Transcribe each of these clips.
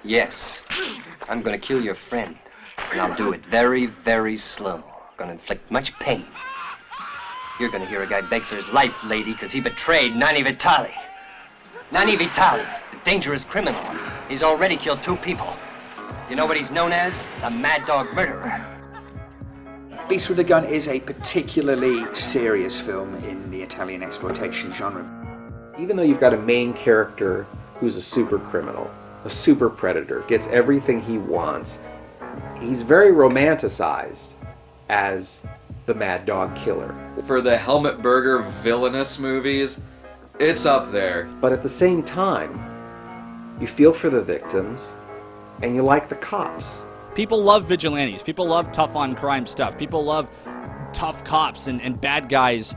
Yes. I'm gonna kill your friend. And I'll do it very, very slow. Gonna inflict much pain. You're gonna hear a guy beg for his life, lady, because he betrayed Nanni Vitali. Nanni Vitali, the dangerous criminal. He's already killed 2 people. You know what he's known as? The Mad Dog Murderer. Beast with a Gun is a particularly serious film in the Italian exploitation genre. Even though you've got a main character who's a super criminal, a super predator, gets everything he wants, he's very romanticized as the Mad Dog Killer. For the Helmut Berger villainous movies, it's up there. But at the same time, you feel for the victims, and you like the cops. People love vigilantes. People love tough-on-crime stuff. People love tough cops and bad guys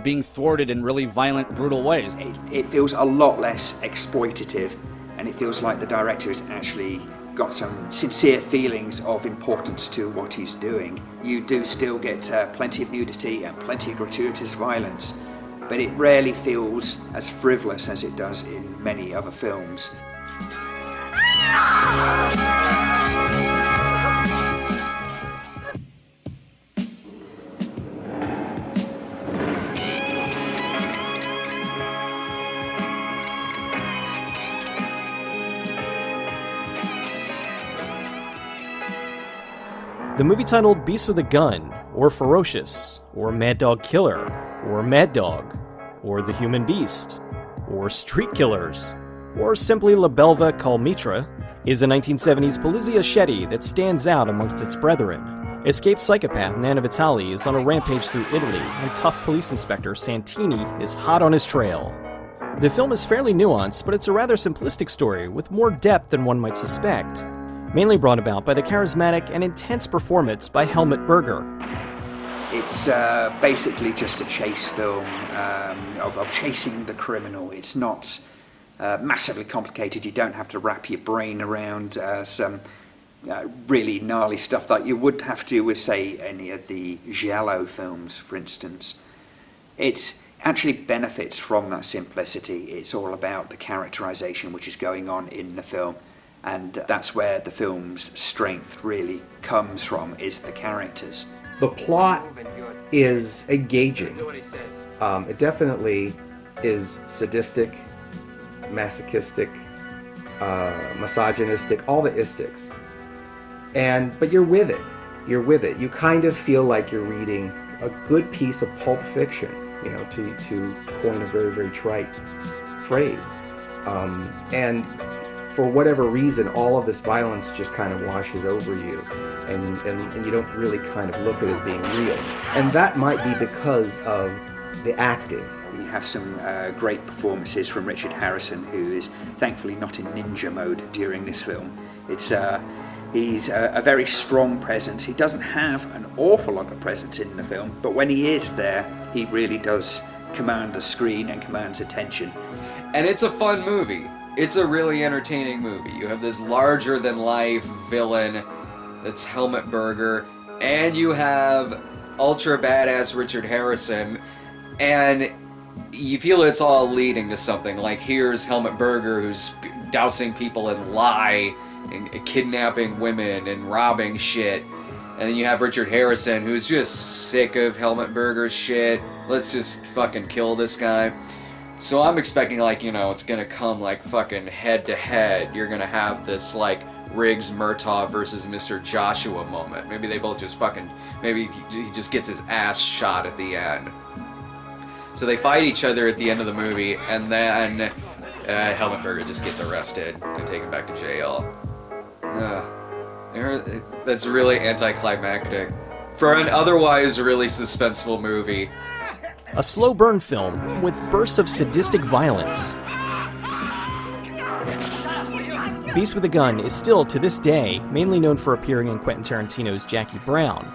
being thwarted in really violent, brutal ways. It feels a lot less exploitative, and it feels like the director has actually got some sincere feelings of importance to what he's doing. You do still get plenty of nudity and plenty of gratuitous violence, but it rarely feels as frivolous as it does in many other films. The movie titled Beast with a Gun, or Ferocious, or Mad Dog Killer, or Mad Dog, or The Human Beast, or Street Killers, or simply La Belva Col Mitra, is a 1970s Polizia Shetty that stands out amongst its brethren. Escaped psychopath Nanni Vitali is on a rampage through Italy, and tough police inspector Santini is hot on his trail. The film is fairly nuanced, but it's a rather simplistic story with more depth than one might suspect, mainly brought about by the charismatic and intense performance by Helmut Berger. It's basically just a chase film of chasing the criminal. It's not massively complicated. You don't have to wrap your brain around some really gnarly stuff like you would have to with, say, any of the giallo films, for instance. It actually benefits from that simplicity. It's all about the characterization which is going on in the film. And that's where the film's strength really comes from, is the characters. The plot is engaging. It definitely is sadistic, masochistic, misogynistic, all the istics. But you're with it. You're with it. You kind of feel like you're reading a good piece of pulp fiction, you know, to coin a very, very trite phrase. And for whatever reason, all of this violence just kind of washes over you, and you don't really kind of look at it as being real. And that might be because of the acting. We have some great performances from Richard Harrison, who is thankfully not in ninja mode during this film. He's a very strong presence. He doesn't have an awful lot of presence in the film, but when he is there, he really does command the screen and commands attention. And it's a fun movie. It's a really entertaining movie. You have this larger-than-life villain that's Helmut Berger, and you have ultra-badass Richard Harrison, and you feel it's all leading to something. Like, here's Helmut Berger, who's dousing people in lye, and kidnapping women, and robbing shit. And then you have Richard Harrison, who's just sick of Helmut Berger's shit. Let's just fucking kill this guy. So I'm expecting, like, you know, it's gonna come, like, fucking head-to-head. You're gonna have this, like, Riggs Murtaugh versus Mr. Joshua moment. Maybe they both just fucking... Maybe he just gets his ass shot at the end. So they fight each other at the end of the movie, and then Helmut Berger just gets arrested and taken back to jail. That's really anticlimactic. For an otherwise really suspenseful movie. A slow burn film with bursts of sadistic violence. Beast with a Gun is still, to this day, mainly known for appearing in Quentin Tarantino's Jackie Brown.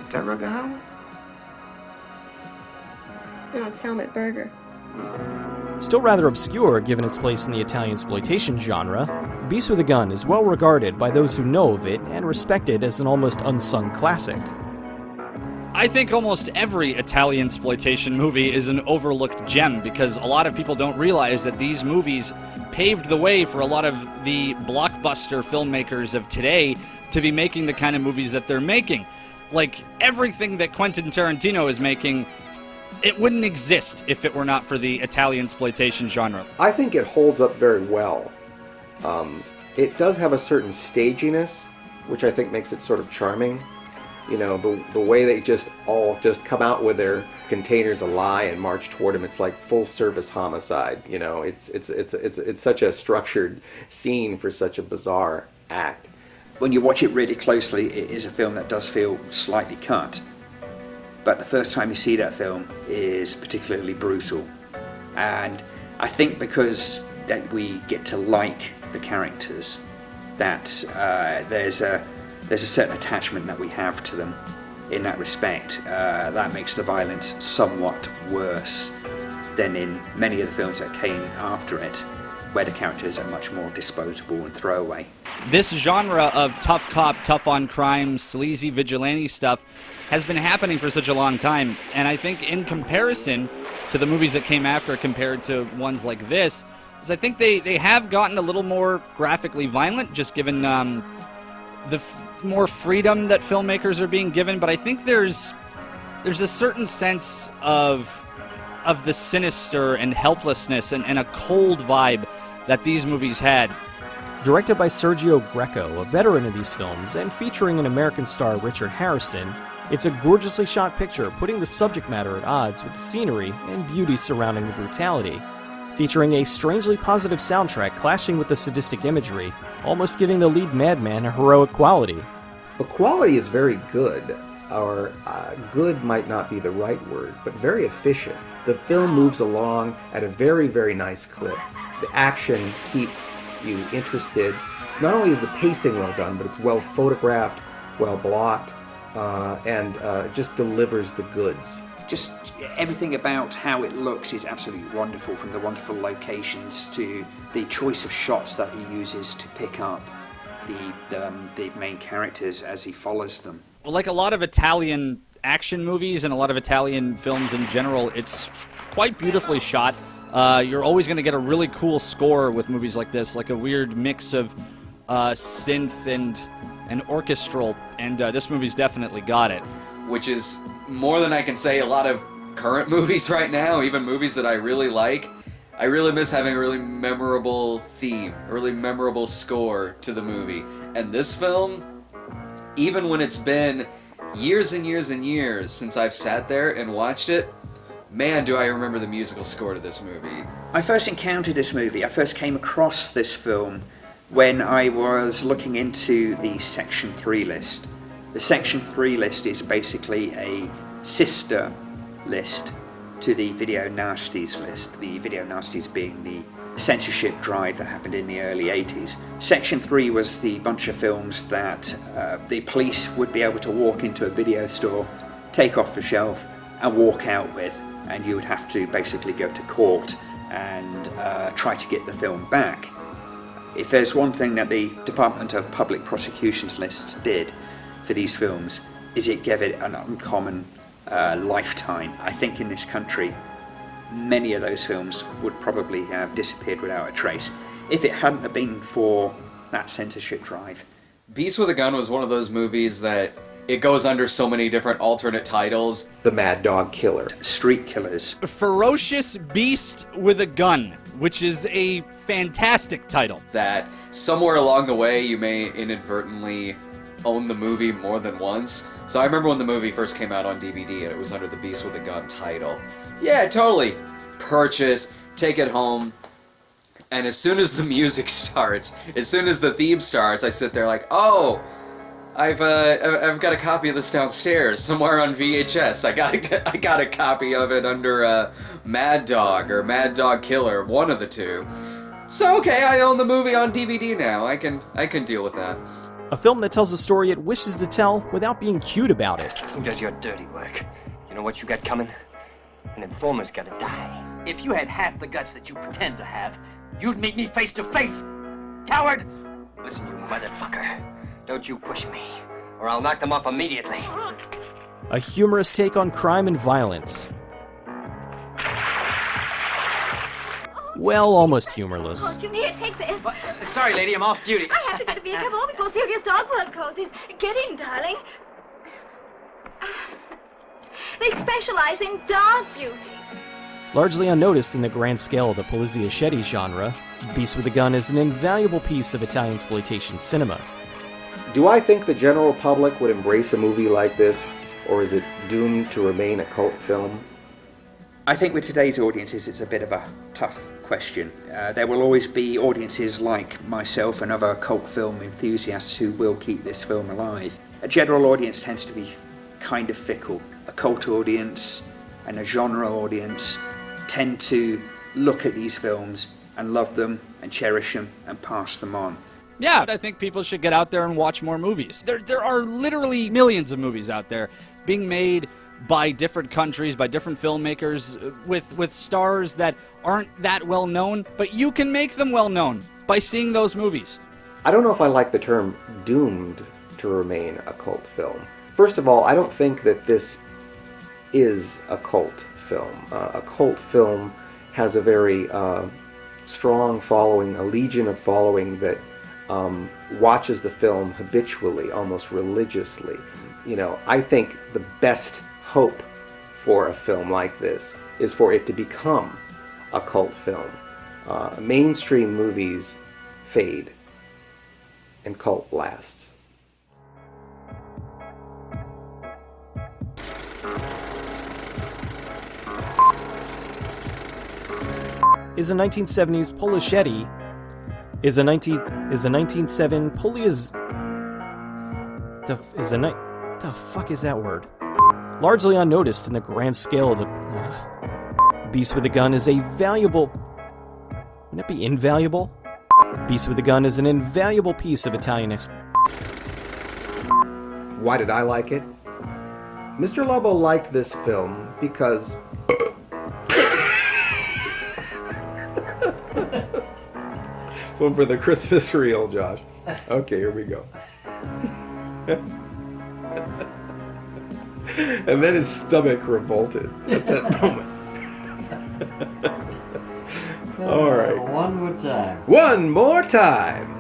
That Rutger Hauer? No, it's Helmut Berger. Still rather obscure given its place in the Italian exploitation genre, Beast with a Gun is well regarded by those who know of it and respected as an almost unsung classic. I think almost every Italian exploitation movie is an overlooked gem because a lot of people don't realize that these movies paved the way for a lot of the blockbuster filmmakers of today to be making the kind of movies that they're making. Like, everything that Quentin Tarantino is making, it wouldn't exist if it were not for the Italian exploitation genre. I think it holds up very well. It does have a certain staginess, which I think makes it sort of charming. You know, the way they just all just come out with their containers of lie and march toward him. It's like full service homicide. You know, it's such a structured scene for such a bizarre act. When you watch it really closely, it is a film that does feel slightly cut. But the first time you see that film is particularly brutal. And I think because that we get to like the characters, that there's a certain attachment that we have to them in that respect. That makes the violence somewhat worse than in many of the films that came after it, where the characters are much more disposable and throwaway. This genre of tough cop, tough on crime, sleazy vigilante stuff has been happening for such a long time, and I think in comparison to the movies that came after compared to ones like this, is I think they have gotten a little more graphically violent, just given more freedom that filmmakers are being given, but I think there's a certain sense of the sinister and helplessness and a cold vibe that these movies had. Directed by Sergio Greco, a veteran of these films, and featuring an American star Richard Harrison, it's a gorgeously shot picture putting the subject matter at odds with the scenery and beauty surrounding the brutality. Featuring a strangely positive soundtrack clashing with the sadistic imagery, almost giving the lead madman a heroic quality. The quality is very good, or good might not be the right word, but very efficient. The film moves along at a very, very nice clip. The action keeps you interested. Not only is the pacing well done, but it's well photographed, well blocked, and just delivers the goods. Just everything about how it looks is absolutely wonderful, from the wonderful locations to the choice of shots that he uses to pick up the main characters as he follows them. Well, like a lot of Italian action movies and a lot of Italian films in general, it's quite beautifully shot. You're always going to get a really cool score with movies like this, like a weird mix of synth and orchestral, and this movie's definitely got it. Which is more than I can say a lot of current movies right now, even movies that I really like. I really miss having a really memorable theme, a really memorable score to the movie. And this film, even when it's been years and years and years since I've sat there and watched it, man, do I remember the musical score to this movie. I first encountered this movie, I first came across this film when I was looking into the Section 3 list. The Section 3 list is basically a sister list to the Video Nasties list, the Video Nasties being the censorship drive that happened in the early 80s. Section 3 was the bunch of films that the police would be able to walk into a video store, take off the shelf and walk out with, and you would have to basically go to court and try to get the film back. If there's one thing that the Department of Public Prosecutions lists did for these films, is it gave it an uncommon lifetime. I think in this country, many of those films would probably have disappeared without a trace if it hadn't have been for that censorship drive. Beast with a Gun was one of those movies that it goes under so many different alternate titles. The Mad Dog Killer. Street Killers. Ferocious Beast with a Gun, which is a fantastic title. That somewhere along the way you may inadvertently own the movie more than once. So I remember when the movie first came out on DVD and it was under the Beast with a Gun title. Yeah, totally. Purchase, take it home, and as soon as the music starts, as soon as the theme starts, I sit there like, oh, I've got a copy of this downstairs somewhere on VHS. I got a copy of it under Mad Dog or Mad Dog Killer, one of the two. So okay, I own the movie on DVD now. I can deal with that. A film that tells a story it wishes to tell without being cute about it. Who does your dirty work? You know what you got coming? An informer's gotta die. If you had half the guts that you pretend to have, you'd meet me face to face. Coward! Listen, you motherfucker. Don't you push me, or I'll knock them off immediately. A humorous take on crime and violence. Well, almost humorless. Fortune, here, take this. Sorry, lady, I'm off duty. I have to get a vehicle home before serious dog work closes. Get in, darling. They specialize in dog beauty. Largely unnoticed in the grand scale of the poliziescetti genre, Beast with a Gun is an invaluable piece of Italian exploitation cinema. Do I think the general public would embrace a movie like this, or is it doomed to remain a cult film? I think with today's audiences, it's a bit of a tough question. There will always be audiences like myself and other cult film enthusiasts who will keep this film alive. A general audience tends to be kind of fickle. A cult audience and a genre audience tend to look at these films and love them and cherish them and pass them on. Yeah, I think people should get out there and watch more movies. There are literally millions of movies out there being made by different countries, by different filmmakers, with stars that aren't that well known, but you can make them well known by seeing those movies. I don't know if I like the term doomed to remain a cult film. First of all, I don't think that this is a cult film. A cult film has a very strong following, a legion of following that watches the film habitually, almost religiously. You know, I think the best hope for a film like this is for it to become a cult film. Mainstream movies fade and cult lasts. Is a 1970s Polischetti is a 1907 Polias the fuck is that word? Largely unnoticed in the grand scale of the Beast with a Gun is a valuable. Wouldn't it be invaluable? Beast with a Gun is an invaluable piece of Italian Why did I like it? Mr. Lobo liked this film because it's one for the Christmas reel, Josh. Okay, here we go. And then his stomach revolted at that moment. All right. One more time. One more time.